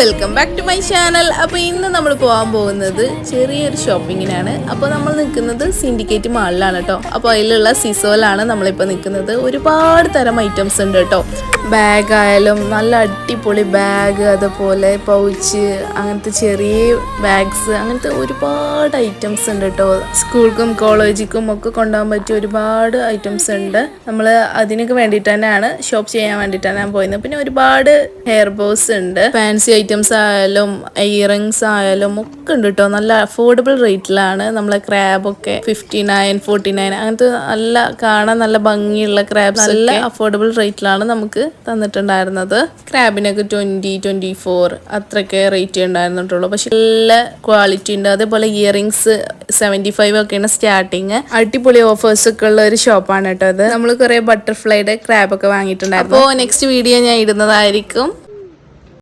Welcome back to my channel. അപ്പോൾ ഇന്ന് നമ്മൾ പോകാൻ പോകുന്നത് ചെറിയൊരു ഷോപ്പിങ്ങിനാണ്. അപ്പോൾ നമ്മൾ നിൽക്കുന്നത് സിൻഡിക്കേറ്റ് മാളിലാണ് കേട്ടോ. അപ്പോൾ അതിലുള്ള സിസോയിലാണ് നമ്മളിപ്പോൾ നിൽക്കുന്നത്. ഒരുപാട് തരം ഐറ്റംസ് ഉണ്ട് കേട്ടോ. ബാഗ് ആയാലും നല്ല അടിപൊളി ബാഗ്, അതുപോലെ പൗച്ച്, അങ്ങനത്തെ ചെറിയ ബാഗ്സ്, അങ്ങനത്തെ ഒരുപാട് ഐറ്റംസ് ഉണ്ട് കേട്ടോ. സ്കൂൾക്കും കോളേജിക്കും ഒക്കെ കൊണ്ടുപോകാൻ പറ്റിയ ഒരുപാട് ഐറ്റംസ് ഉണ്ട്. നമ്മൾ അതിനൊക്കെ വേണ്ടിയിട്ട് തന്നെയാണ് ഷോപ്പ് ചെയ്യാൻ വേണ്ടിയിട്ടാണ് ഞാൻ പോയത്. പിന്നെ ഒരുപാട് ഹെയർ ബോസ് ഉണ്ട്, ഫാൻസി ഐറ്റംസ് ആയാലും ഇയറിങ്സ് ആയാലും ഒക്കെ ഉണ്ട് കേട്ടോ. നല്ല അഫോർഡബിൾ റേറ്റിലാണ്. നമ്മളെ ക്രാബൊക്കെ 59, 49 അങ്ങനത്തെ നല്ല കാണാൻ നല്ല ഭംഗിയുള്ള ക്രാബ്സ് നല്ല അഫോർഡബിൾ റേറ്റിലാണ് നമുക്ക് തന്നിട്ടുണ്ടായിരുന്നത്. ക്രാബിനൊക്കെ 20, 24 അത്രയൊക്കെ റേറ്റ് ഉണ്ടായിരുന്നിട്ടുള്ളൂ. പക്ഷെ നല്ല ക്വാളിറ്റി ഉണ്ട്. അതേപോലെ ഇയറിങ്സ് 75 ഒക്കെയാണ് സ്റ്റാർട്ടിങ്. അടിപൊളി ഓഫേഴ്സ് ഒക്കെ ഉള്ള ഒരു ഷോപ്പാണ് കേട്ടോ അത്. നമ്മൾ കുറെ ബട്ടർഫ്ലൈയുടെ ക്രാബ് ഒക്കെ വാങ്ങിയിട്ടുണ്ടായിരുന്നു. അപ്പോൾ നെക്സ്റ്റ് വീഡിയോ ഞാൻ ഇടുന്നതായിരിക്കും.